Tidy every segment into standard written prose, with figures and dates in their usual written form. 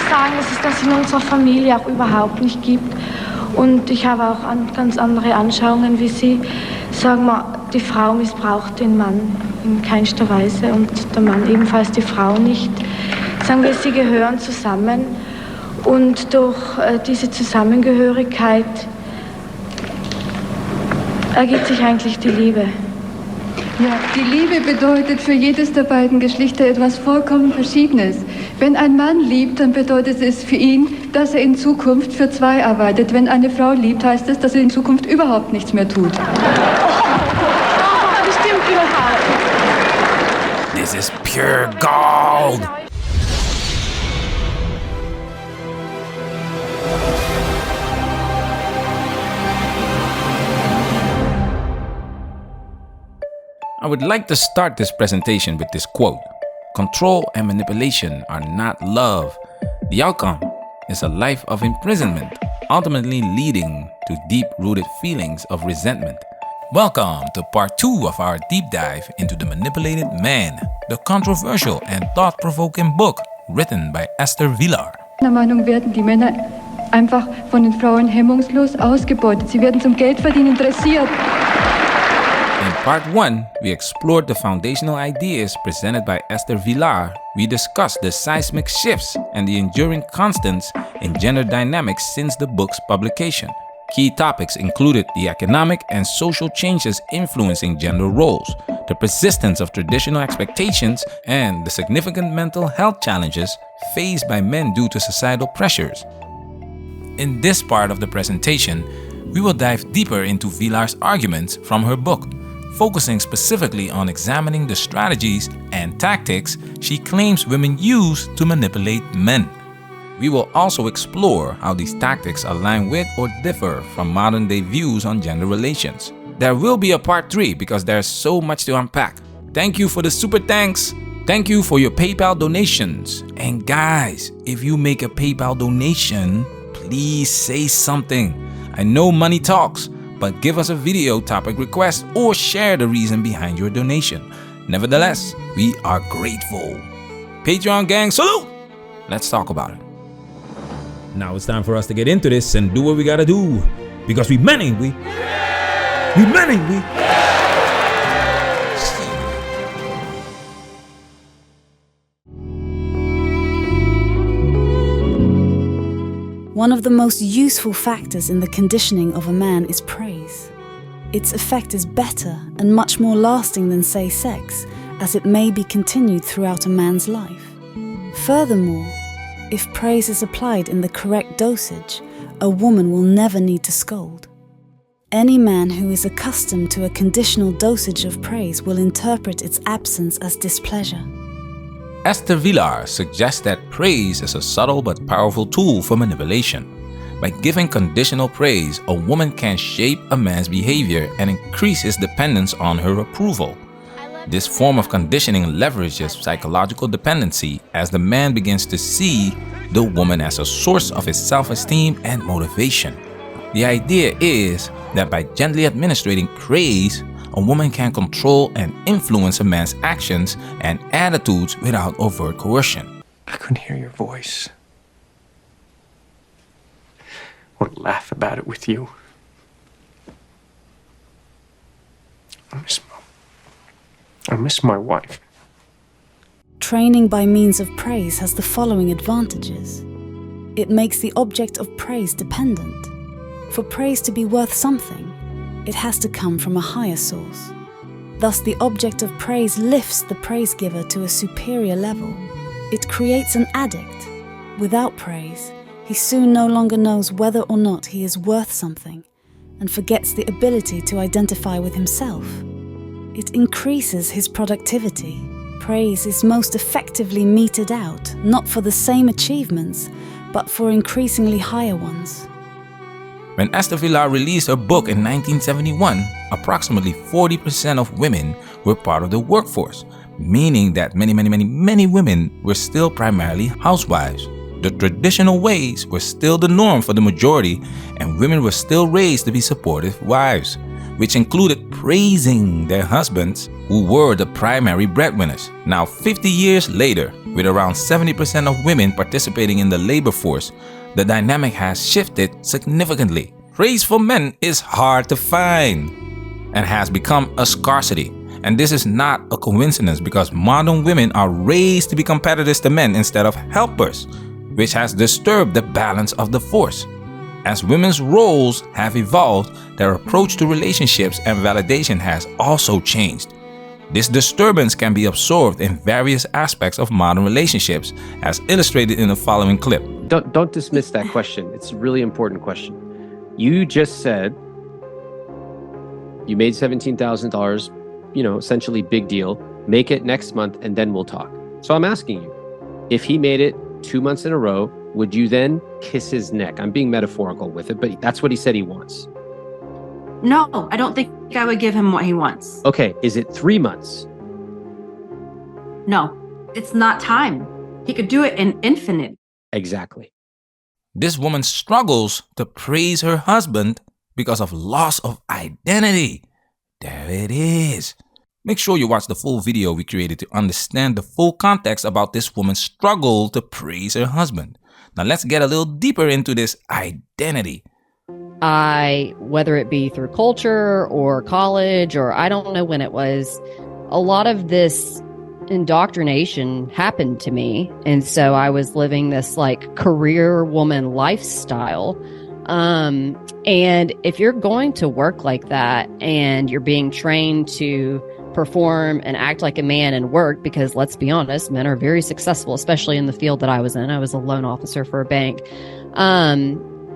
sagen, dass es das in unserer Familie auch überhaupt nicht gibt. Und ich habe auch ganz andere Anschauungen wie Sie. Sagen wir, die Frau missbraucht den Mann in keinster Weise und der Mann ebenfalls die Frau nicht. Sagen wir, sie gehören zusammen und durch diese Zusammengehörigkeit ergibt sich eigentlich die Liebe. Ja, die Liebe bedeutet für jedes der beiden Geschlechter etwas vollkommen Verschiedenes. Wenn ein Mann liebt, dann bedeutet es für ihn, dass er in Zukunft für zwei arbeitet. Wenn eine Frau liebt, heißt es, dass er in Zukunft überhaupt nichts mehr tut. Das stimmt überhaupt. This is pure gold. I would like to start this presentation with this quote. Control and manipulation are not love. The outcome is a life of imprisonment, ultimately leading to deep-rooted feelings of resentment. Welcome to part 2 of our deep dive into The Manipulated Man, the controversial and thought-provoking book written by Esther Vilar. Meiner Meinung nach werden die Männer einfach von den Frauen hemmungslos ausgebeutet. Sie werden zum Geldverdienen dressiert. In part 1, we explored the foundational ideas presented by Esther Vilar. We discussed the seismic shifts and the enduring constants in gender dynamics since the book's publication. Key topics included the economic and social changes influencing gender roles, the persistence of traditional expectations, and the significant mental health challenges faced by men due to societal pressures. In this part of the presentation, we will dive deeper into Vilar's arguments from her book, focusing specifically on examining the strategies and tactics she claims women use to manipulate men. We will also explore how these tactics align with or differ from modern-day views on gender relations. There will be a part 3 because there's so much to unpack. Thank you for the super thanks. Thank you for your PayPal donations. And guys, if you make a PayPal donation, please say something. I know money talks, but give us a video topic request or share the reason behind your donation. Nevertheless, we are grateful. Patreon gang, salute! Let's talk about it. Now it's time for us to get into this and do what we gotta do. Because we men, ain't we? We men, ain't we? One of the most useful factors in the conditioning of a man is praise. Its effect is better and much more lasting than, say, sex, as it may be continued throughout a man's life. Furthermore, if praise is applied in the correct dosage, a woman will never need to scold. Any man who is accustomed to a conditional dosage of praise will interpret its absence as displeasure. Esther Vilar suggests that praise is a subtle but powerful tool for manipulation. By giving conditional praise, a woman can shape a man's behavior and increase his dependence on her approval. This form of conditioning leverages psychological dependency as the man begins to see the woman as a source of his self-esteem and motivation. The idea is that by gently administering praise, a woman can control and influence a man's actions and attitudes without overt coercion. I couldn't hear your voice or laugh about it with you. I miss my wife. Training by means of praise has the following advantages. It makes the object of praise dependent. For praise to be worth something, it has to come from a higher source. Thus, the object of praise lifts the praise giver to a superior level. It creates an addict. Without praise, he soon no longer knows whether or not he is worth something and forgets the ability to identify with himself. It increases his productivity. Praise is most effectively meted out, not for the same achievements, but for increasingly higher ones. When Esther Vilar released her book in 1971, approximately 40% of women were part of the workforce, meaning that many women were still primarily housewives. The traditional ways were still the norm for the majority, and women were still raised to be supportive wives. which included praising their husbands who were the primary breadwinners. Now, 50 years later, with around 70% of women participating in the labor force, the dynamic has shifted significantly. Praise for men is hard to find and has become a scarcity. And this is not a coincidence because modern women are raised to be competitors to men instead of helpers, which has disturbed the balance of the force. As women's roles have evolved, their approach to relationships and validation has also changed. This disturbance can be observed in various aspects of modern relationships, as illustrated in the following clip. Don't dismiss that question. It's a really important question. You just said you made $17,000, essentially big deal. Make it next month and then we'll talk. So I'm asking you, if he made it 2 months in a row, would you then kiss his neck? I'm being metaphorical with it, but that's what he said he wants. No, I don't think I would give him what he wants. Okay, is it 3 months? No, it's not time. He could do it in infinite. Exactly. This woman struggles to praise her husband because of loss of identity. There it is. Make sure you watch the full video we created to understand the full context about this woman's struggle to praise her husband. Now let's get a little deeper into this identity. Whether it be through culture or college, or I don't know when it was, a lot of this indoctrination happened to me. And so I was living this like career woman lifestyle. And if you're going to work like that and you're being trained to perform and act like a man and work, because let's be honest, men are very successful, especially in the field that I was in. I was a loan officer for a bank.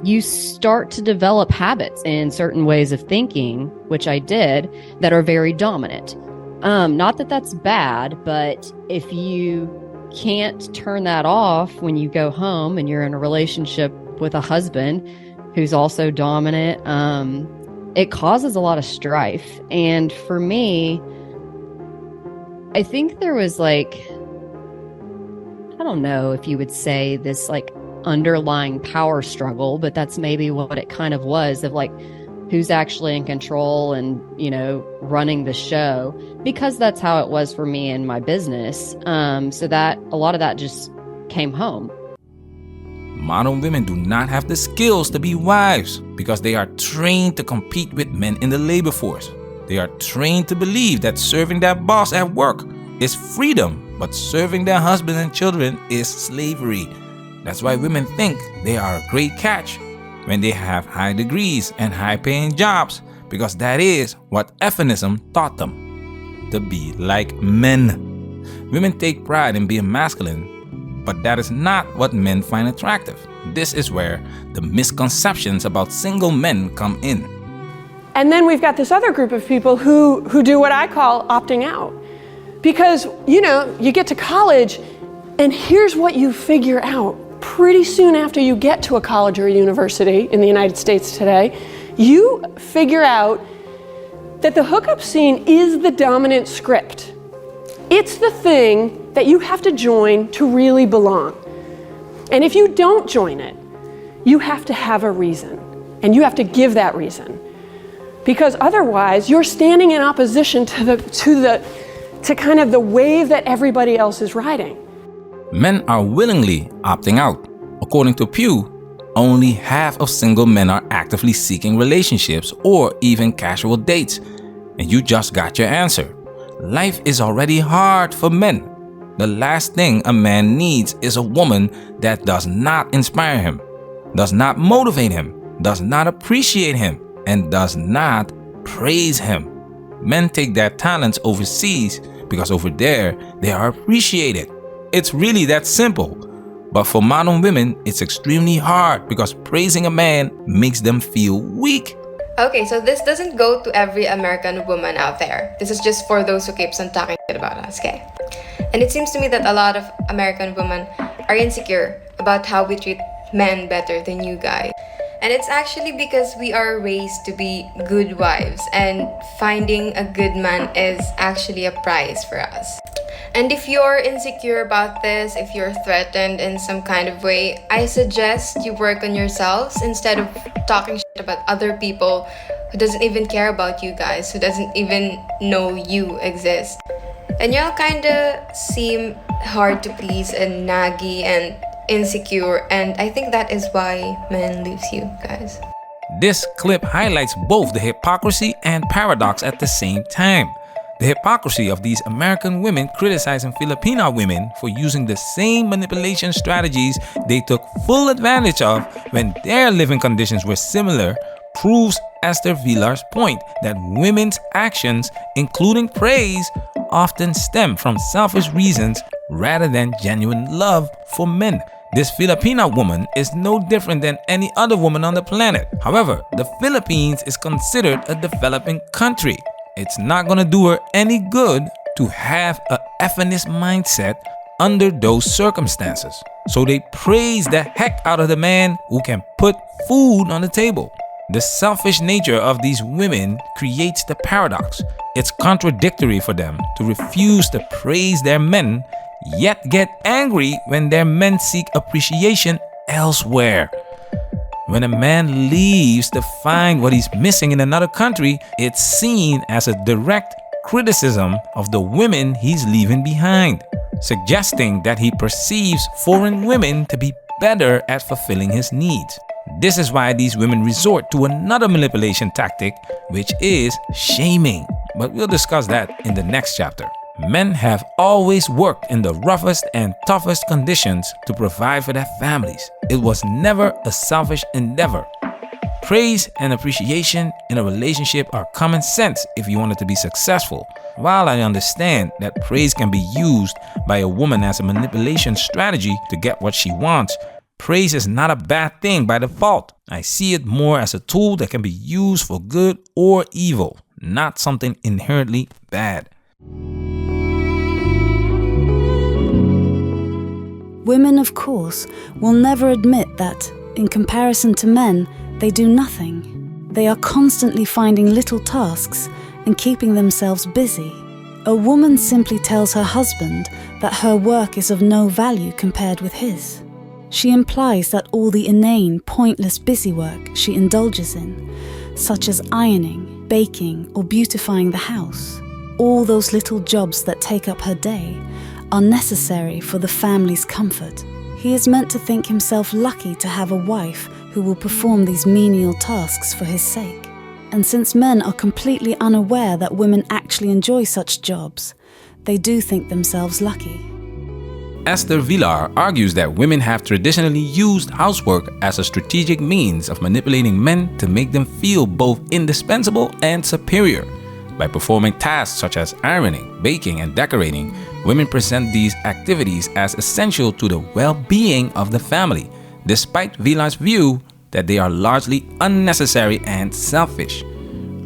You start to develop habits and certain ways of thinking, which I did, that are very dominant. Not that that's bad, but if you can't turn that off when you go home and you're in a relationship with a husband who's also dominant, it causes a lot of strife. And for me, I think there was like, I don't know if you would say this like underlying power struggle, but that's maybe what it kind of was, of like who's actually in control and, running the show, because that's how it was for me in my business. So that a lot of that just came home. Modern women do not have the skills to be wives because they are trained to compete with men in the labor force. They are trained to believe that serving their boss at work is freedom, but serving their husband and children is slavery. That's why women think they are a great catch when they have high degrees and high-paying jobs, because that is what feminism taught them, to be like men. Women take pride in being masculine, but that is not what men find attractive. This is where the misconceptions about single men come in. And then we've got this other group of people who do what I call opting out. Because, you get to college and here's what you figure out. Pretty soon after you get to a college or a university in the United States today, you figure out that the hookup scene is the dominant script. It's the thing that you have to join to really belong. And if you don't join it, you have to have a reason, and you have to give that reason. Because otherwise, you're standing in opposition to kind of the wave that everybody else is riding. Men are willingly opting out. According to Pew, only half of single men are actively seeking relationships or even casual dates. And you just got your answer. Life is already hard for men. The last thing a man needs is a woman that does not inspire him, does not motivate him, does not appreciate him, and does not praise him. Men take their talents overseas because over there they are appreciated. It's really that simple. But for modern women, it's extremely hard because praising a man makes them feel weak. Okay, so this doesn't go to every American woman out there. This is just for those who keeps on talking shit about us, okay? And it seems to me that a lot of American women are insecure about how we treat men better than you guys. And it's actually because we are raised to be good wives, and finding a good man is actually a prize for us. And if you're insecure about this, if you're threatened in some kind of way, I suggest you work on yourselves instead of talking shit about other people who doesn't even care about you guys, who doesn't even know you exist. And y'all kinda seem hard to please and naggy and insecure, and I think that is why men leaves you guys. This clip highlights both the hypocrisy and paradox at the same time. The hypocrisy of these American women criticizing Filipino women for using the same manipulation strategies they took full advantage of when their living conditions were similar proves Esther Vilar's point that women's actions, including praise, often stem from selfish reasons rather than genuine love for men. This Filipina woman is no different than any other woman on the planet. However, the Philippines is considered a developing country. It's not gonna do her any good to have a ethnicist mindset under those circumstances. So they praise the heck out of the man who can put food on the table. The selfish nature of these women creates the paradox. It's contradictory for them to refuse to praise their men, yet get angry when their men seek appreciation elsewhere. When a man leaves to find what he's missing in another country, it's seen as a direct criticism of the women he's leaving behind, suggesting that he perceives foreign women to be better at fulfilling his needs. This is why these women resort to another manipulation tactic, which is shaming. But we'll discuss that in the next chapter. Men have always worked in the roughest and toughest conditions to provide for their families. It was never a selfish endeavor. Praise and appreciation in a relationship are common sense if you want it to be successful. While I understand that praise can be used by a woman as a manipulation strategy to get what she wants, praise is not a bad thing by default. I see it more as a tool that can be used for good or evil, not something inherently bad. Women, of course, will never admit that, in comparison to men, they do nothing. They are constantly finding little tasks and keeping themselves busy. A woman simply tells her husband that her work is of no value compared with his. She implies that all the inane, pointless busy work she indulges in, such as ironing, baking, or beautifying the house, all those little jobs that take up her day, are necessary for the family's comfort. He is meant to think himself lucky to have a wife who will perform these menial tasks for his sake. And since men are completely unaware that women actually enjoy such jobs, they do think themselves lucky. Esther Vilar argues that women have traditionally used housework as a strategic means of manipulating men to make them feel both indispensable and superior. By performing tasks such as ironing, baking, and decorating, women present these activities as essential to the well-being of the family, despite Vilar's view that they are largely unnecessary and selfish.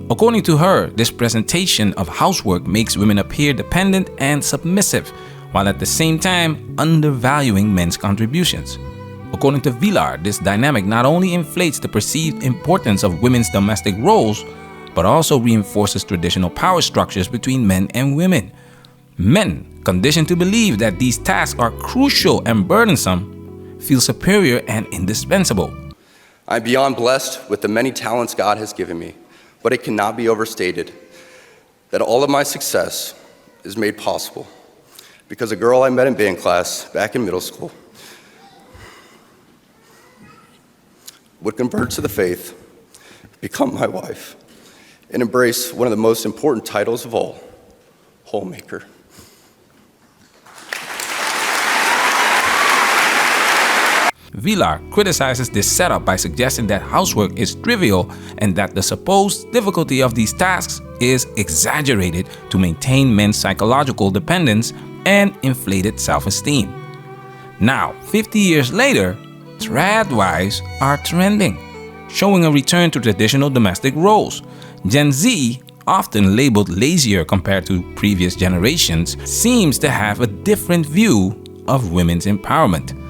According to her, this presentation of housework makes women appear dependent and submissive, while at the same time undervaluing men's contributions. According to Vilar, this dynamic not only inflates the perceived importance of women's domestic roles, but also reinforces traditional power structures between men and women. Men, conditioned to believe that these tasks are crucial and burdensome, feel superior and indispensable. I'm beyond blessed with the many talents God has given me, but it cannot be overstated that all of my success is made possible because a girl I met in band class back in middle school would convert to the faith, become my wife, and embrace one of the most important titles of all, homemaker. Vilar criticizes this setup by suggesting that housework is trivial and that the supposed difficulty of these tasks is exaggerated to maintain men's psychological dependence and inflated self-esteem. Now, 50 years later, trad wives are trending, showing a return to traditional domestic roles. Gen Z, often labeled lazier compared to previous generations, seems to have a different view of women's empowerment.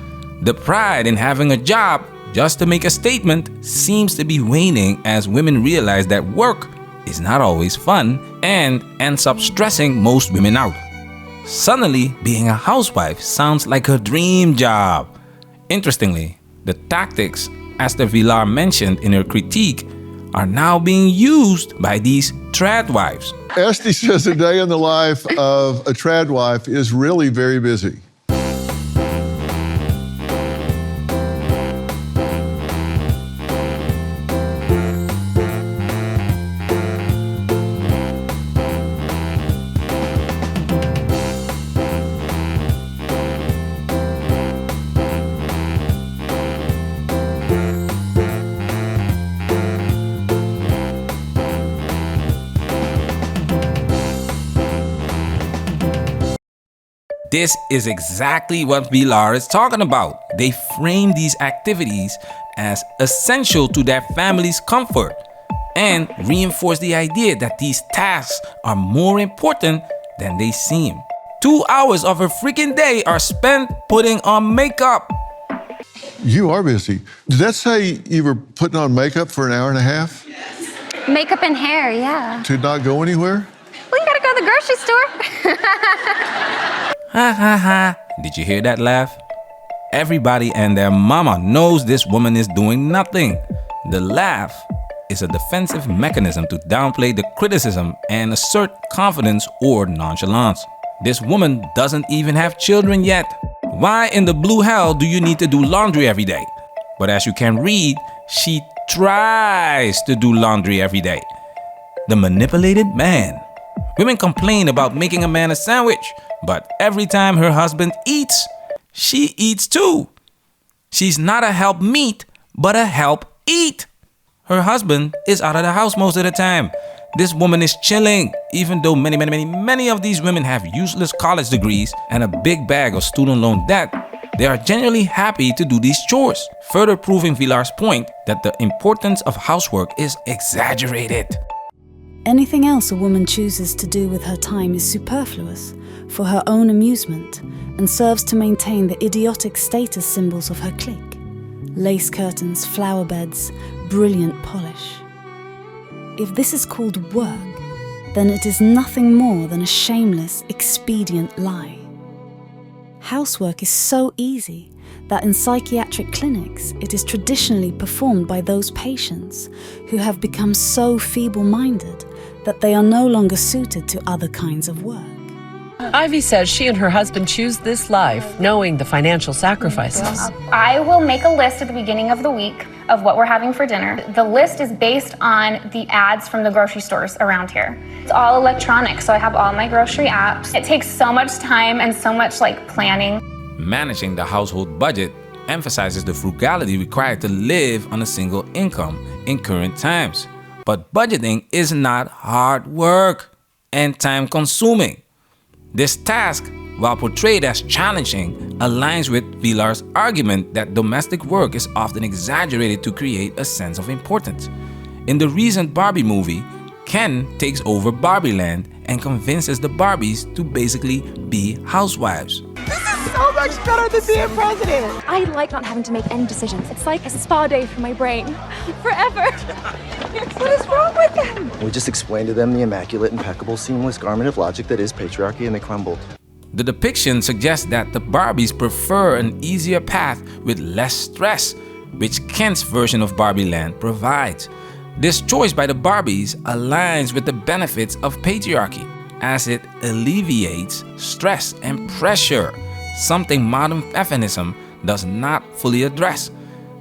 The pride in having a job just to make a statement seems to be waning as women realize that work is not always fun and ends up stressing most women out. Suddenly, being a housewife sounds like her dream job. Interestingly, the tactics Esther Vilar mentioned in her critique are now being used by these trad wives. Esty says a day in the life of a trad wife is really very busy. This is exactly what Vilar is talking about. They frame these activities as essential to their family's comfort and reinforce the idea that these tasks are more important than they seem. 2 hours of her freaking day are spent putting on makeup. You are busy. Did that say you were putting on makeup for an hour and a half? Makeup and hair, yeah. To not go anywhere? Well, you gotta go to the grocery store. Ha ha ha. Did you hear that laugh? Everybody and their mama knows this woman is doing nothing. The laugh is a defensive mechanism to downplay the criticism and assert confidence or nonchalance. This woman doesn't even have children yet. Why in the blue hell do you need to do laundry every day? But as you can read, she tries to do laundry every day. The manipulated man. Women complain about making a man a sandwich, but every time her husband eats, she eats too. She's not a help meet, but a help eat. Her husband is out of the house most of the time. This woman is chilling, even though many of these women have useless college degrees and a big bag of student loan debt. They are genuinely happy to do these chores, further proving Vilar's point that the importance of housework is exaggerated. Anything else a woman chooses to do with her time is superfluous for her own amusement and serves to maintain the idiotic status symbols of her clique. Lace curtains, flower beds, brilliant polish. If this is called work, then it is nothing more than a shameless, expedient lie. Housework is so easy that in psychiatric clinics it is traditionally performed by those patients who have become so feeble-minded that they are no longer suited to other kinds of work. Ivy says she and her husband choose this life knowing the financial sacrifices. I will make a list at the beginning of the week of what we're having for dinner. The list is based on the ads from the grocery stores around here. It's all electronic, so I have all my grocery apps. It takes so much time and so much planning. Managing the household budget emphasizes the frugality required to live on a single income in current times. But budgeting is not hard work and time-consuming. This task, while portrayed as challenging, aligns with Vilar's argument that domestic work is often exaggerated to create a sense of importance. In the recent Barbie movie, Ken takes over Barbie Land and convinces the Barbies to basically be housewives. So much better than being president. I like not having to make any decisions. It's like a spa day for my brain. Forever. What is wrong with them? We just explained to them the immaculate, impeccable, seamless garment of logic that is patriarchy, and they crumbled. The depiction suggests that the Barbies prefer an easier path with less stress, which Ken's version of Barbie Land provides. This choice by the Barbies aligns with the benefits of patriarchy, as it alleviates stress and pressure, something modern feminism does not fully address.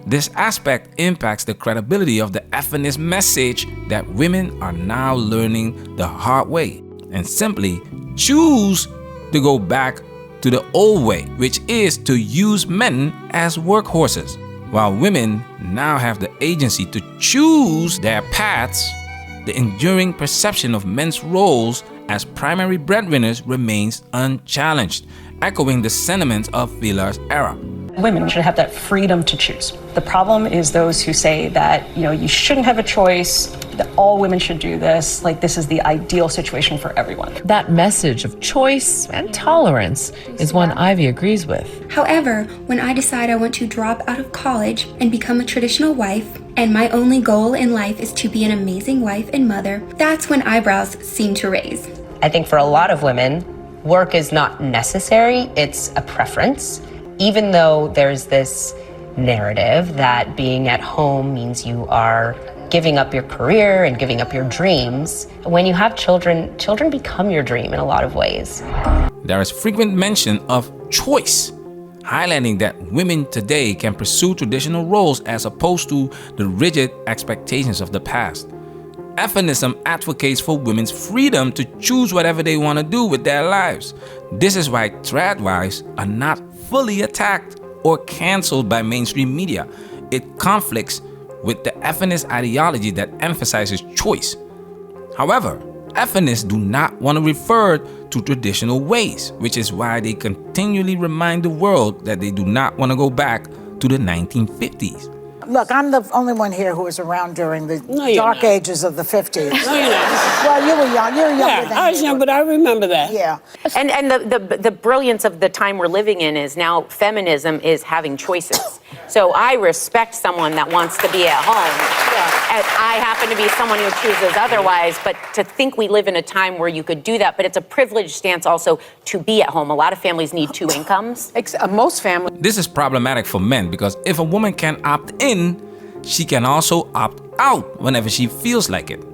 This aspect impacts the credibility of the feminist message that women are now learning the hard way and simply choose to go back to the old way, which is to use men as workhorses. While women now have the agency to choose their paths, the enduring perception of men's roles as primary breadwinners remains unchallenged, echoing the sentiments of Vilar's era. Women should have that freedom to choose. The problem is those who say that, you shouldn't have a choice, that all women should do this, this is the ideal situation for everyone. That message of choice and tolerance is one Ivy agrees with. However, when I decide I want to drop out of college and become a traditional wife, and my only goal in life is to be an amazing wife and mother, that's when eyebrows seem to raise. I think for a lot of women, work is not necessary, it's a preference. Even though there's this narrative that being at home means you are giving up your career and giving up your dreams. When you have children, children become your dream in a lot of ways. There is frequent mention of choice, highlighting that women today can pursue traditional roles as opposed to the rigid expectations of the past. Feminism advocates for women's freedom to choose whatever they want to do with their lives. This is why trad wives are not fully attacked or canceled by mainstream media. It conflicts with the feminist ideology that emphasizes choice. However, feminists do not want to refer to traditional ways, which is why they continually remind the world that they do not want to go back to the 1950s. Look, I'm the only one here who was around during the dark ages of the 50s. No, you're not. Well, you were young. You're younger than I was young, but I remember that. Yeah. And the brilliance of the time we're living in is now feminism is having choices. So I respect someone that wants to be at home. And I happen to be someone who chooses otherwise, but to think we live in a time where you could do that, but it's a privileged stance also to be at home. A lot of families need two incomes. Most families. This is problematic for men because if a woman can opt in, she can also opt out whenever she feels like it.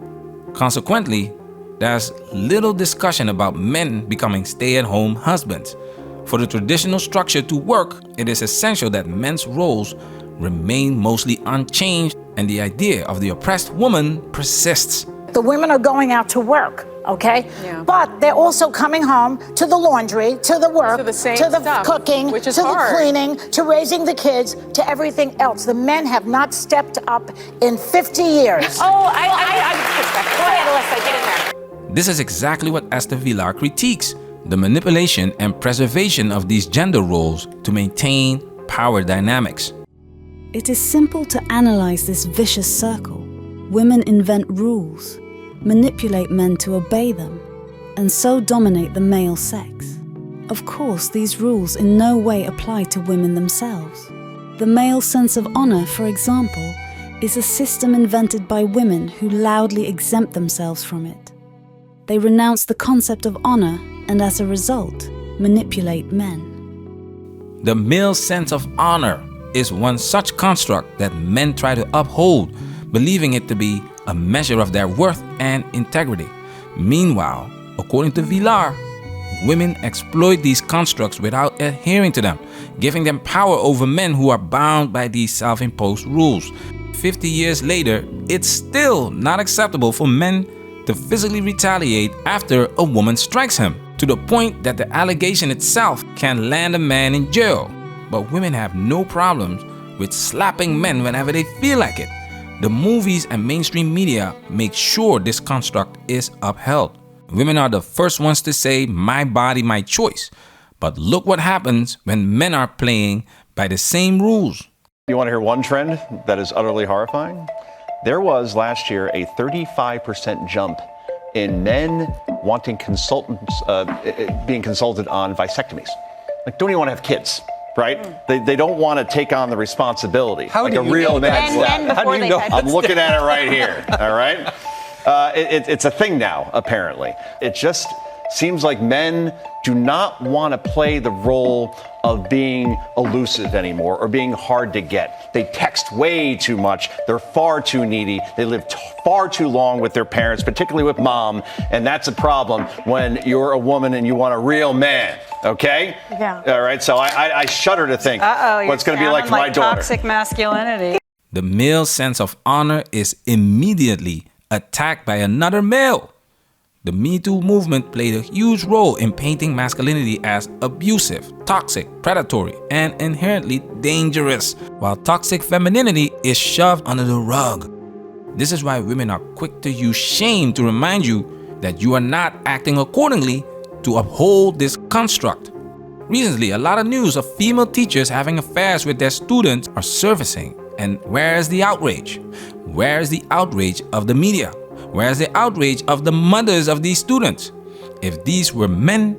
Consequently, there's little discussion about men becoming stay-at-home husbands. For the traditional structure to work, it is essential that men's roles remain mostly unchanged and the idea of the oppressed woman persists. The women are going out to work, okay? Yeah. But they're also coming home to the laundry, to the work, to the stuff, cooking, to the cleaning, to raising the kids, to everything else. The men have not stepped up in 50 years. Go ahead, Alyssa, get in there. This is exactly what Esther Vilar critiques, the manipulation and preservation of these gender roles to maintain power dynamics. It is simple to analyze this vicious circle. Women invent rules, manipulate men to obey them, and so dominate the male sex. Of course, these rules in no way apply to women themselves. The male sense of honor, for example, is a system invented by women who loudly exempt themselves from it. They renounce the concept of honor and as a result, manipulate men. The male sense of honor is one such construct that men try to uphold, believing it to be a measure of their worth and integrity. Meanwhile, according to Vilar, women exploit these constructs without adhering to them, giving them power over men who are bound by these self-imposed rules. 50 years later, it's still not acceptable for men to physically retaliate after a woman strikes him, to the point that the allegation itself can land a man in jail. But women have no problems with slapping men whenever they feel like it. The movies and mainstream media make sure this construct is upheld. Women are the first ones to say, "My body, my choice." But look what happens when men are playing by the same rules. You want to hear one trend that is utterly horrifying? There was last year a 35% jump in men wanting consultants, being consulted on vasectomies. Like, don't even want to have kids. Right? They don't want to take on the responsibility. How like do a you real know man. that? How do you know? I'm looking at it right here. All right? It's a thing now, apparently. It just seems like men do not want to play the role of being elusive anymore or being hard to get. They text way too much. They're far too needy. They live far too long with their parents, particularly with mom. And that's a problem when you're a woman and you want a real man. Okay? Yeah. All right. So I shudder to think what's going to be like for my daughter. Toxic masculinity. The male sense of honor is immediately attacked by another male. The Me Too movement played a huge role in painting masculinity as abusive, toxic, predatory, and inherently dangerous, while toxic femininity is shoved under the rug. This is why women are quick to use shame to remind you that you are not acting accordingly to uphold this construct. Recently, a lot of news of female teachers having affairs with their students are surfacing. And where is the outrage? Where is the outrage of the media? Where's the outrage of the mothers of these students? If these were men,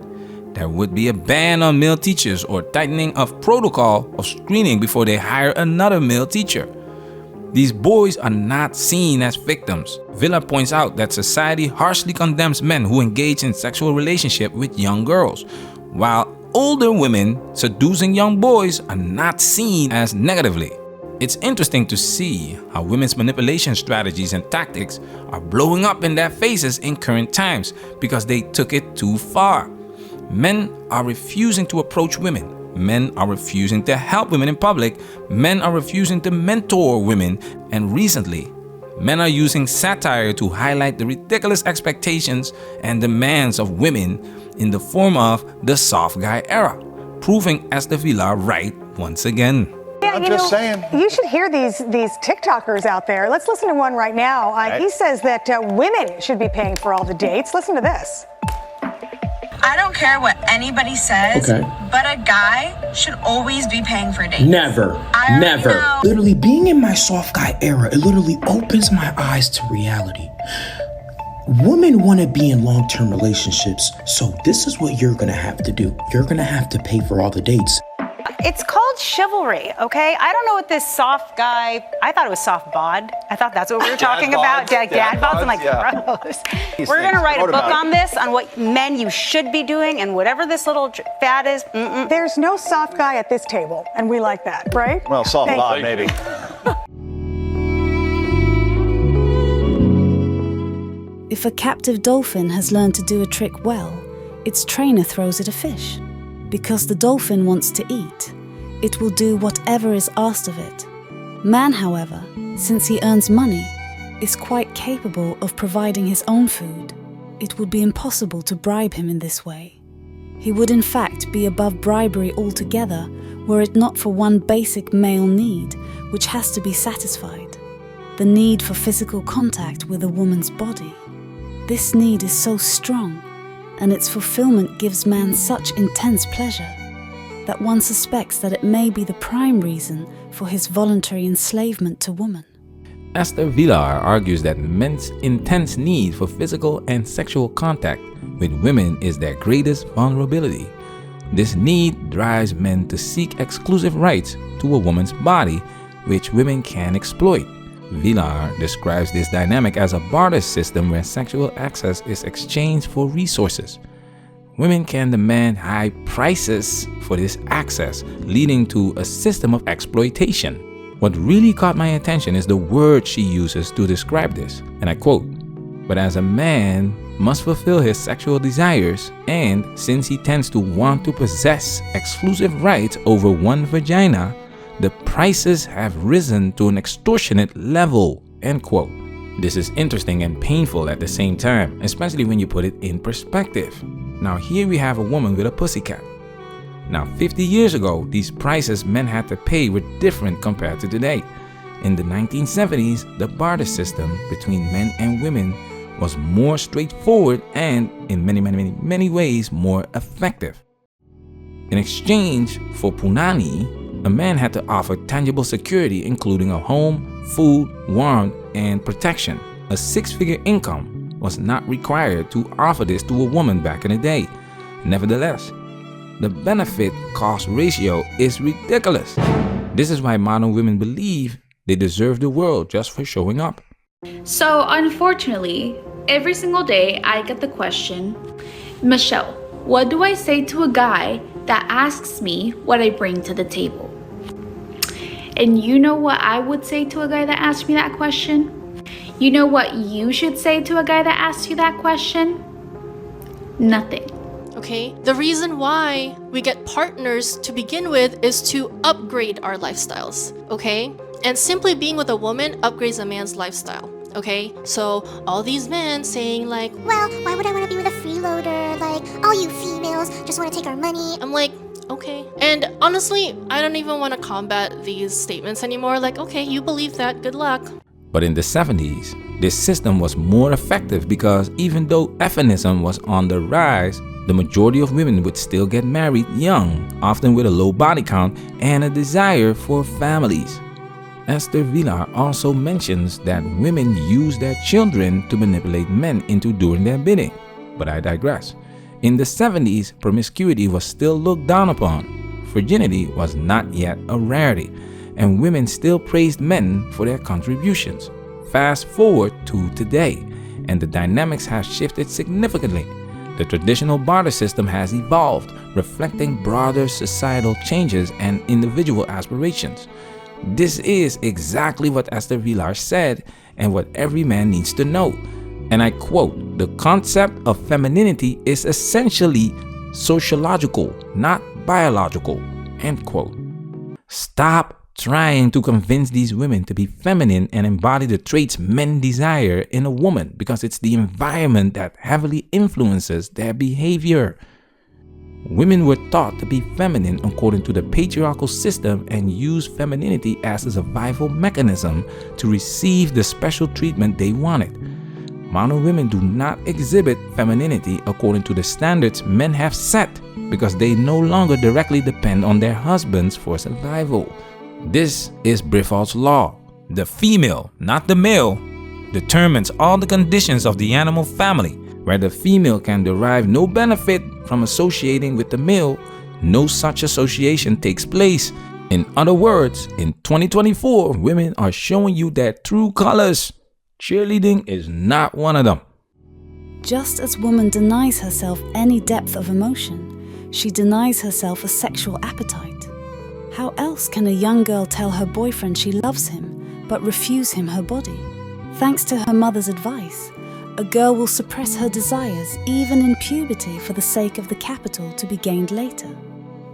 there would be a ban on male teachers or tightening of protocol of screening before they hire another male teacher. These boys are not seen as victims. Vilar points out that society harshly condemns men who engage in sexual relationship with young girls, while older women seducing young boys are not seen as negatively. It's interesting to see how women's manipulation strategies and tactics are blowing up in their faces in current times because they took it too far. Men are refusing to approach women. Men are refusing to help women in public. Men are refusing to mentor women. And recently, men are using satire to highlight the ridiculous expectations and demands of women in the form of the soft guy era, proving Esther Vilar right once again. Yeah, I'm just saying. You should hear these TikTokers out there. Let's listen to one right now. He says that women should be paying for all the dates. Listen to this. I don't care what anybody says, but a guy should always be paying for dates. Never. Literally, being in my soft guy era, it literally opens my eyes to reality. Women want to be in long-term relationships, so this is what you're going to have to do. You're going to have to pay for all the dates. It's called chivalry, okay? I don't know what this soft guy, I thought it was soft bod. I thought that's what we were talking about. Dad bods. I'm like, gross. We're going to write a book on this, on what men you should be doing, and whatever this little fad is. There's no soft guy at this table, and we like that, right? Well, soft bod, maybe. If a captive dolphin has learned to do a trick well, its trainer throws it a fish. Because the dolphin wants to eat, it will do whatever is asked of it. Man, however, since he earns money, is quite capable of providing his own food. It would be impossible to bribe him in this way. He would in fact be above bribery altogether were it not for one basic male need which has to be satisfied: the need for physical contact with a woman's body. This need is so strong, and its fulfillment gives man such intense pleasure, that one suspects that it may be the prime reason for his voluntary enslavement to woman. Esther Vilar argues that men's intense need for physical and sexual contact with women is their greatest vulnerability. This need drives men to seek exclusive rights to a woman's body, which women can exploit. Vilar describes this dynamic as a barter system where sexual access is exchanged for resources. Women can demand high prices for this access, leading to a system of exploitation. What really caught my attention is the word she uses to describe this, and I quote, "But as a man must fulfill his sexual desires, and since he tends to want to possess exclusive rights over one vagina, the prices have risen to an extortionate level," end quote. This is interesting and painful at the same time, especially when you put it in perspective. Now here we have a woman with a pussycat. Now 50 years ago, these prices men had to pay were different compared to today. In the 1970s, the barter system between men and women was more straightforward and, in many ways, more effective. In exchange for punani, a man had to offer tangible security, including a home, food, warmth, and protection. A six-figure income was not required to offer this to a woman back in the day. Nevertheless, the benefit-cost ratio is ridiculous. This is why modern women believe they deserve the world just for showing up. So, unfortunately, every single day I get the question, "Michelle, what do I say to a guy that asks me what I bring to the table?" And you know what I would say to a guy that asks me that question? You know what you should say to a guy that asks you that question? Nothing. Okay, the reason why we get partners to begin with is to upgrade our lifestyles, okay? And simply being with a woman upgrades a man's lifestyle, okay? So all these men saying like, "Well, why would I want to be with a freeloader? Like, all you females just want to take our money." I'm like, okay. And honestly, I don't even want to combat these statements anymore. Like, okay, you believe that, good luck. But in the 70s, this system was more effective because even though feminism was on the rise, the majority of women would still get married young, often with a low body count and a desire for families. Esther Vilar also mentions that women use their children to manipulate men into doing their bidding. But I digress. In the 70s, promiscuity was still looked down upon. Virginity was not yet a rarity, and women still praised men for their contributions. Fast forward to today, and the dynamics have shifted significantly. The traditional barter system has evolved, reflecting broader societal changes and individual aspirations. This is exactly what Esther Vilar said and what every man needs to know. And I quote, "The concept of femininity is essentially sociological, not biological," end quote. Stop trying to convince these women to be feminine and embody the traits men desire in a woman, because it's the environment that heavily influences their behavior. Women were taught to be feminine according to the patriarchal system and use femininity as a survival mechanism to receive the special treatment they wanted. Modern women do not exhibit femininity according to the standards men have set because they no longer directly depend on their husbands for survival. This is Briffault's law. The female, not the male, determines all the conditions of the animal family. Where the female can derive no benefit from associating with the male, no such association takes place. In other words, in 2024, women are showing you their true colors. Cheerleading is not one of them. Just as woman denies herself any depth of emotion, she denies herself a sexual appetite. How else can a young girl tell her boyfriend she loves him, but refuse him her body? Thanks to her mother's advice, a girl will suppress her desires even in puberty for the sake of the capital to be gained later.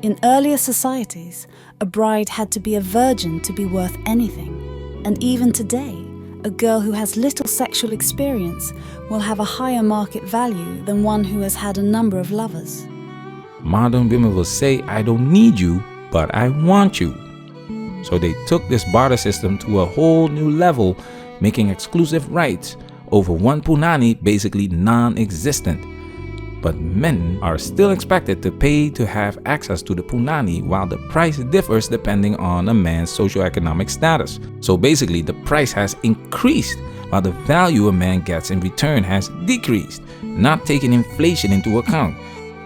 In earlier societies, a bride had to be a virgin to be worth anything. And even today, a girl who has little sexual experience will have a higher market value than one who has had a number of lovers. Modern women will say, "I don't need you, but I want you." So they took this barter system to a whole new level, making exclusive rights over one punani basically non-existent. But men are still expected to pay to have access to the punani, while the price differs depending on a man's socioeconomic status. So basically the price has increased while the value a man gets in return has decreased, not taking inflation into account.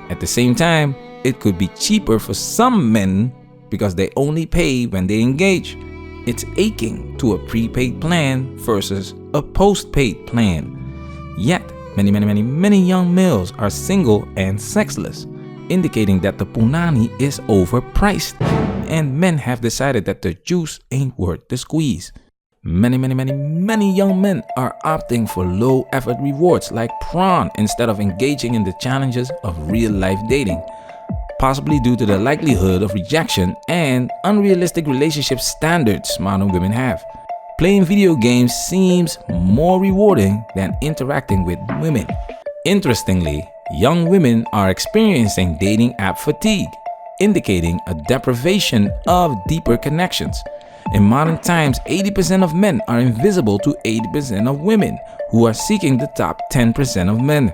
At the same time, it could be cheaper for some men because they only pay when they engage. It's akin to a prepaid plan versus a postpaid plan. Yet, many young males are single and sexless, indicating that the punani is overpriced, and men have decided that the juice ain't worth the squeeze. Many young men are opting for low-effort rewards like prawn instead of engaging in the challenges of real-life dating, possibly due to the likelihood of rejection and unrealistic relationship standards modern women have. Playing video games seems more rewarding than interacting with women. Interestingly, young women are experiencing dating app fatigue, indicating a deprivation of deeper connections. In modern times, 80% of men are invisible to 80% of women, who are seeking the top 10% of men.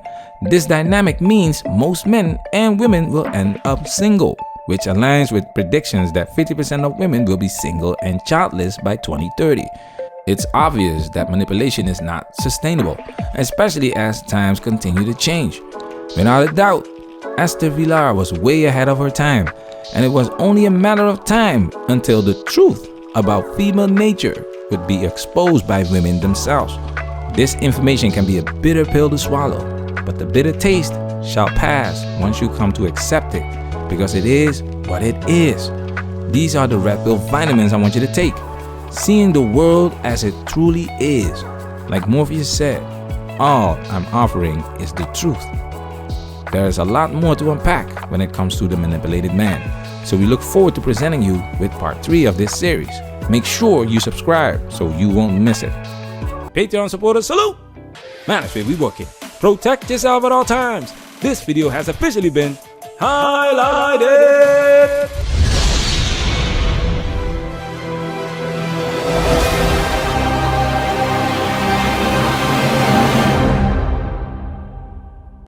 This dynamic means most men and women will end up single, which aligns with predictions that 50% of women will be single and childless by 2030. It's obvious that manipulation is not sustainable, especially as times continue to change. Without a doubt, Esther Vilar was way ahead of her time, and it was only a matter of time until the truth about female nature would be exposed by women themselves. This information can be a bitter pill to swallow, but the bitter taste shall pass once you come to accept it, because it is what it is. These are the red pill vitamins I want you to take. Seeing the world as it truly is. Like Morpheus said, all I'm offering is the truth. There is a lot more to unpack when it comes to the manipulated man, so we look forward to presenting you with part 3 of this series. Make sure you subscribe so you won't miss it. Patreon supporters, salute! Manipulative, we working. Protect yourself at all times. This video has officially been highlighted.